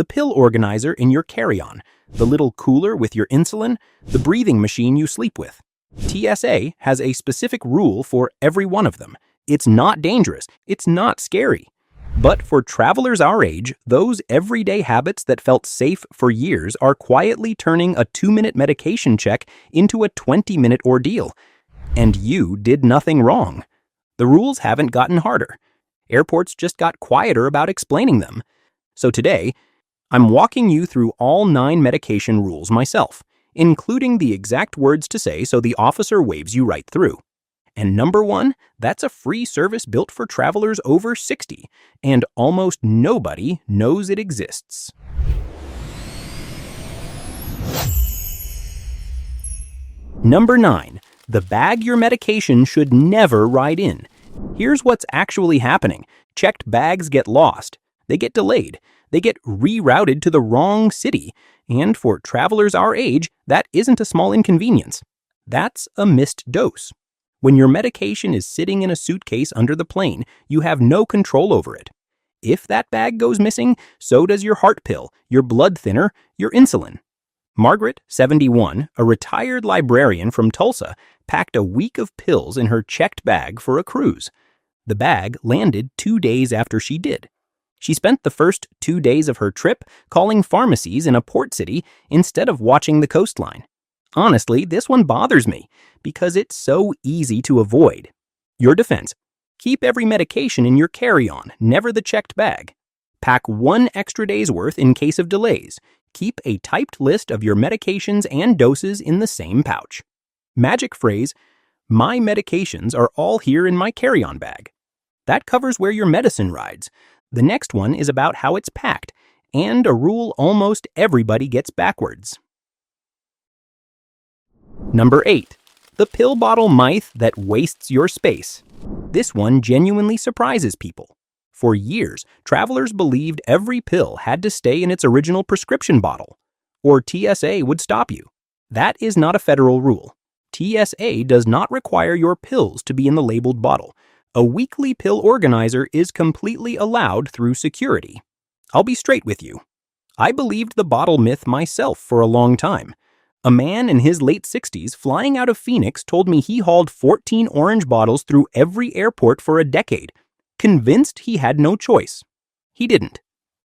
the pill organizer in your carry-on, the little cooler with your insulin, the breathing machine you sleep with. TSA has a specific rule for every one of them. It's not dangerous. It's not scary. But for travelers our age, those everyday habits that felt safe for years are quietly turning a 2-minute medication check into a 20-minute ordeal. And you did nothing wrong. The rules haven't gotten harder. Airports just got quieter about explaining them. So today, I'm walking you through all 9 medication rules myself, including the exact words to say so the officer waves you right through. And number 1, that's a free service built for travelers over 60, and almost nobody knows it exists. Number 9, the bag your medication should never ride in. Here's what's actually happening. Checked bags get lost. They get delayed. They get rerouted to the wrong city. And for travelers our age, that isn't a small inconvenience. That's a missed dose. When your medication is sitting in a suitcase under the plane, you have no control over it. If that bag goes missing, so does your heart pill, your blood thinner, your insulin. Margaret, 71, a retired librarian from Tulsa, packed a week of pills in her checked bag for a cruise. The bag landed 2 days after she did. She spent the first 2 days of her trip calling pharmacies in a port city instead of watching the coastline. Honestly, this one bothers me because it's so easy to avoid. Your defense: keep every medication in your carry-on, never the checked bag. Pack 1 extra day's worth in case of delays. Keep a typed list of your medications and doses in the same pouch. Magic phrase: my medications are all here in my carry-on bag. That covers where your medicine rides. The next one is about how it's packed, and a rule almost everybody gets backwards. Number 8, the pill bottle myth that wastes your space. This one genuinely surprises people. For years, travelers believed every pill had to stay in its original prescription bottle, or TSA would stop you. That is not a federal rule. TSA does not require your pills to be in the labeled bottle. A weekly pill organizer is completely allowed through security. I'll be straight with you. I believed the bottle myth myself for a long time. A man in his late 60s flying out of Phoenix told me he hauled 14 orange bottles through every airport for a decade, convinced he had no choice. He didn't.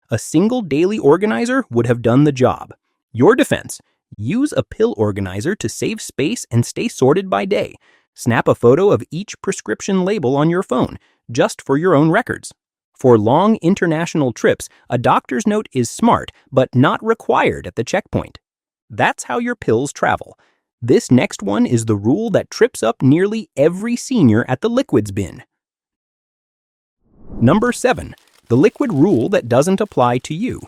A single daily organizer would have done the job. Your defense: use a pill organizer to save space and stay sorted by day. Snap a photo of each prescription label on your phone, just for your own records. For long international trips, a doctor's note is smart, but not required at the checkpoint. That's how your pills travel. This next one is the rule that trips up nearly every senior at the liquids bin. Number 7, the liquid rule that doesn't apply to you.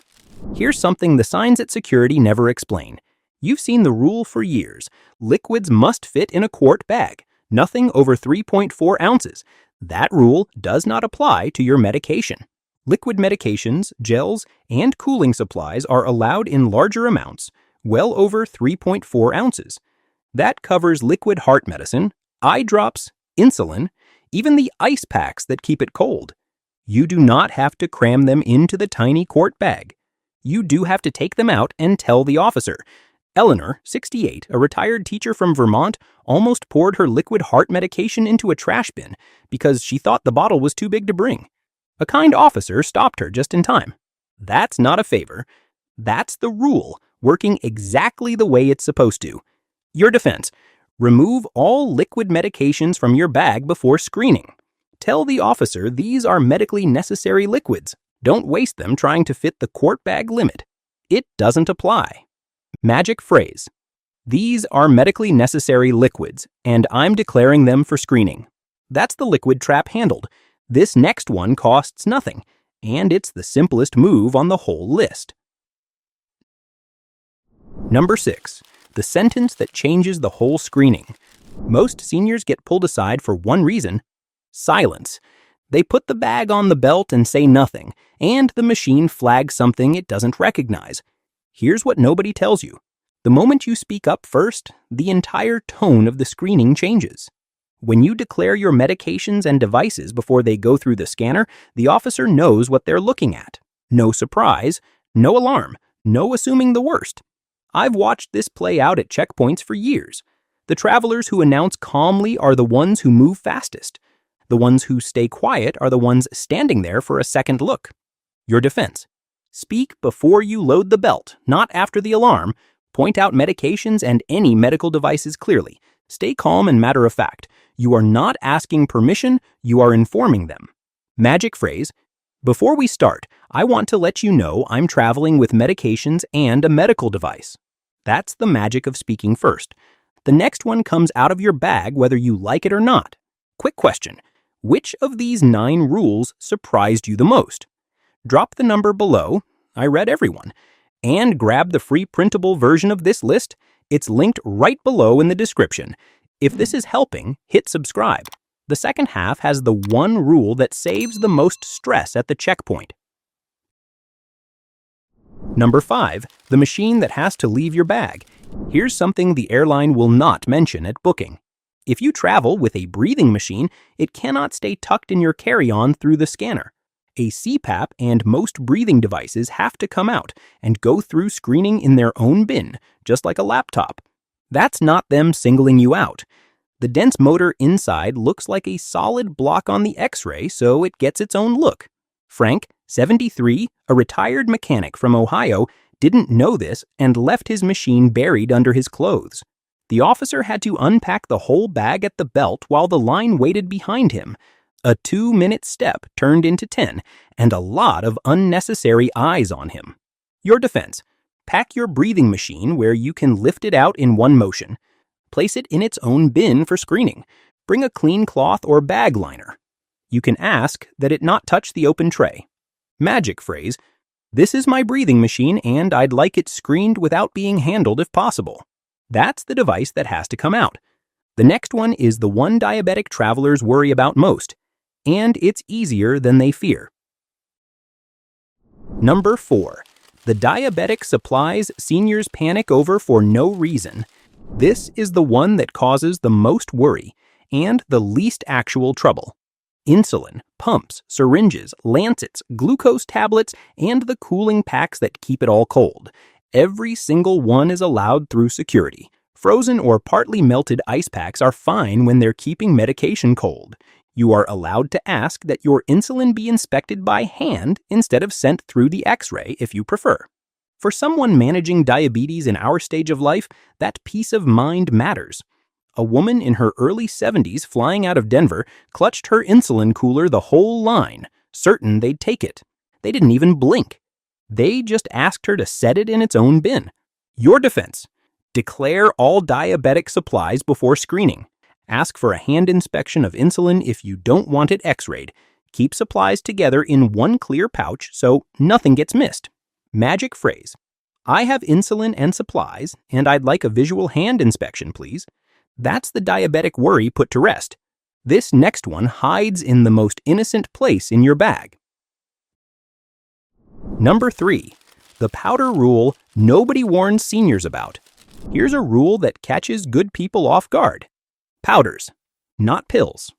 Here's something the signs at security never explain. You've seen the rule for years. Liquids must fit in a quart bag, nothing over 3.4 ounces. That rule does not apply to your medication. Liquid medications, gels, and cooling supplies are allowed in larger amounts, well over 3.4 ounces. That covers liquid heart medicine, eye drops, insulin, even the ice packs that keep it cold. You do not have to cram them into the tiny quart bag. You do have to take them out and tell the officer. Eleanor, 68, a retired teacher from Vermont, almost poured her liquid heart medication into a trash bin because she thought the bottle was too big to bring. A kind officer stopped her just in time. That's not a favor. That's the rule, working exactly the way it's supposed to. Your defense: remove all liquid medications from your bag before screening. Tell the officer these are medically necessary liquids. Don't waste them trying to fit the quart bag limit. It doesn't apply. Magic phrase: these are medically necessary liquids, and I'm declaring them for screening. That's the liquid trap handled. This next one costs nothing, and it's the simplest move on the whole list. Number 6, the sentence that changes the whole screening. Most seniors get pulled aside for one reason: silence. They put the bag on the belt and say nothing, and the machine flags something it doesn't recognize. Here's what nobody tells you. The moment you speak up first, the entire tone of the screening changes. When you declare your medications and devices before they go through the scanner, the officer knows what they're looking at. No surprise, No alarm, no assuming the worst. I've watched this play out at checkpoints for years. The travelers who announce calmly are the ones who move fastest. The ones who stay quiet are the ones standing there for a second look. Your defense. Speak before you load the belt, not after the alarm. Point out medications and any medical devices clearly. Stay calm and matter of fact. You are not asking permission, you are informing them. Magic phrase. Before we start, I want to let you know I'm traveling with medications and a medical device. That's the magic of speaking first. The next one comes out of your bag whether you like it or not. Quick question. Which of these 9 rules surprised you the most? Drop the number below. I read everyone. And grab the free printable version of this list. It's linked right below in the description. If this is helping, hit subscribe. The second half has the one rule that saves the most stress at the checkpoint. Number 5, the machine that has to leave your bag. Here's something the airline will not mention at booking. If you travel with a breathing machine, it cannot stay tucked in your carry-on through the scanner. A CPAP and most breathing devices have to come out and go through screening in their own bin, just like a laptop. That's not them singling you out. The dense motor inside looks like a solid block on the X-ray, so it gets its own look. Frank, 73, a retired mechanic from Ohio, didn't know this and left his machine buried under his clothes. The officer had to unpack the whole bag at the belt while the line waited behind him. A 2-minute step turned into 10, and a lot of unnecessary eyes on him. Your defense. Pack your breathing machine where you can lift it out in one motion. Place it in its own bin for screening. Bring a clean cloth or bag liner. You can ask that it not touch the open tray. Magic phrase. This is my breathing machine and I'd like it screened without being handled if possible. That's the device that has to come out. The next one is the one diabetic travelers worry about most. And it's easier than they fear. Number 4. The diabetic supplies seniors panic over for no reason. This is the one that causes the most worry and the least actual trouble. Insulin, pumps, syringes, lancets, glucose tablets, and the cooling packs that keep it all cold. Every single one is allowed through security. Frozen or partly melted ice packs are fine when they're keeping medication cold. You are allowed to ask that your insulin be inspected by hand instead of sent through the X-ray if you prefer. For someone managing diabetes in our stage of life, that peace of mind matters. A woman in her early 70s flying out of Denver clutched her insulin cooler the whole line, certain they'd take it. They didn't even blink. They just asked her to set it in its own bin. Your defense. Declare all diabetic supplies before screening. Ask for a hand inspection of insulin if you don't want it X-rayed. Keep supplies together in one clear pouch so nothing gets missed. Magic phrase. I have insulin and supplies, and I'd like a visual hand inspection, please. That's the diabetic worry put to rest. This next one hides in the most innocent place in your bag. Number 3. The powder rule nobody warns seniors about. Here's a rule that catches good people off guard. Powders, not pills.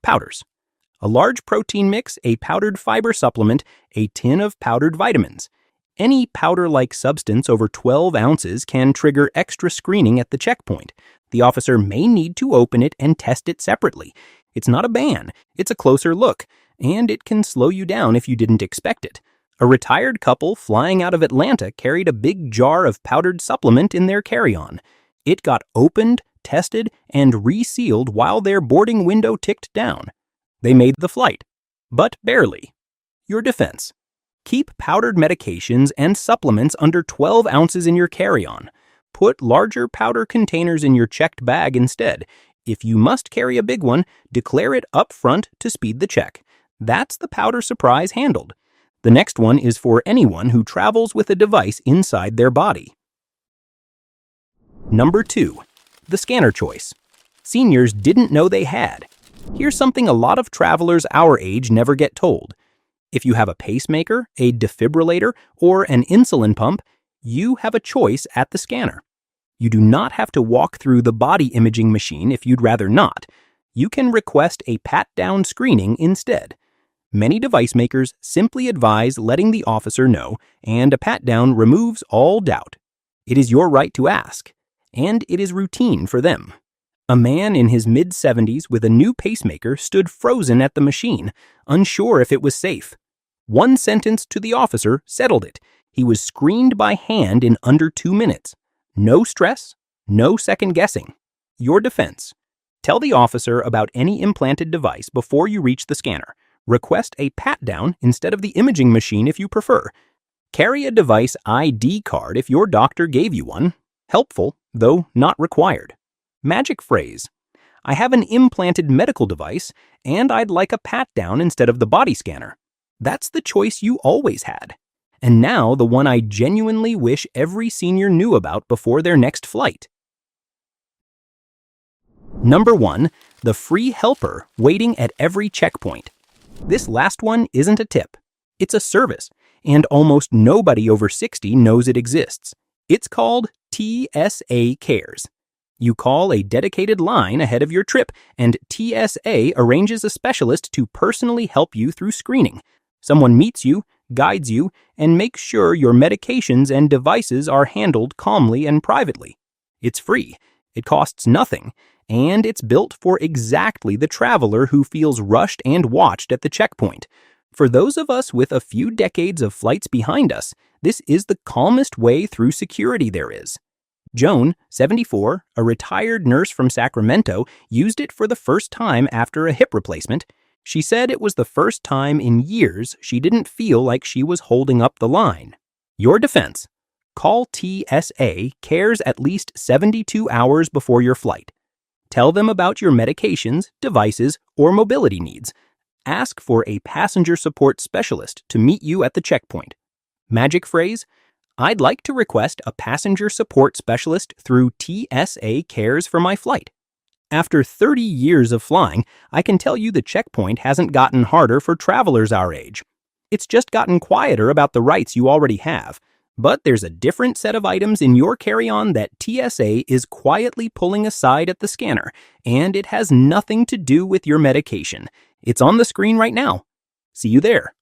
Powders. A large protein mix, a powdered fiber supplement, a tin of powdered vitamins. Any powder-like substance over 12 ounces can trigger extra screening at the checkpoint. The officer may need to open it and test it separately. It's not a ban, it's a closer look, and it can slow you down if you didn't expect it. A retired couple flying out of Atlanta carried a big jar of powdered supplement in their carry-on. It got opened, tested, and resealed while their boarding window ticked down. They made the flight, but barely. Your defense. Keep powdered medications and supplements under 12 ounces in your carry-on. Put larger powder containers in your checked bag instead. If you must carry a big one, declare it up front to speed the check. That's the powder surprise handled. The next one is for anyone who travels with a device inside their body. Number 2. The scanner choice. Seniors didn't know they had. Here's something a lot of travelers our age never get told. If you have a pacemaker, a defibrillator, or an insulin pump, you have a choice at the scanner. You do not have to walk through the body imaging machine if you'd rather not. You can request a pat-down screening instead. Many device makers simply advise letting the officer know, and a pat-down removes all doubt. It is your right to ask, and it is routine for them. A man in his mid-70s with a new pacemaker stood frozen at the machine, unsure if it was safe. One sentence to the officer settled it. He was screened by hand in under 2 minutes. No stress, no second guessing. Your defense. Tell the officer about any implanted device before you reach the scanner. Request a pat-down instead of the imaging machine if you prefer. Carry a device ID card if your doctor gave you one. Helpful, though not required. Magic phrase. I have an implanted medical device, and I'd like a pat-down instead of the body scanner. That's the choice you always had. And now the one I genuinely wish every senior knew about before their next flight. Number 1. The free helper waiting at every checkpoint. This last one isn't a tip. It's a service, and almost nobody over 60 knows it exists. It's called TSA Cares. You call a dedicated line ahead of your trip, and TSA arranges a specialist to personally help you through screening. Someone meets you, guides you, and makes sure your medications and devices are handled calmly and privately. It's free, it costs nothing, and it's built for exactly the traveler who feels rushed and watched at the checkpoint. For those of us with a few decades of flights behind us, this is the calmest way through security there is. Joan, 74, a retired nurse from Sacramento, used it for the first time after a hip replacement. She said it was the first time in years she didn't feel like she was holding up the line. Your defense. Call TSA Cares at least 72 hours before your flight. Tell them about your medications, devices, or mobility needs. Ask for a passenger support specialist to meet you at the checkpoint. Magic phrase. I'd like to request a passenger support specialist through TSA Cares for my flight. After 30 years of flying, I can tell you the checkpoint hasn't gotten harder for travelers our age. It's just gotten quieter about the rights you already have. But there's a different set of items in your carry-on that TSA is quietly pulling aside at the scanner, and it has nothing to do with your medication. It's on the screen right now. See you there.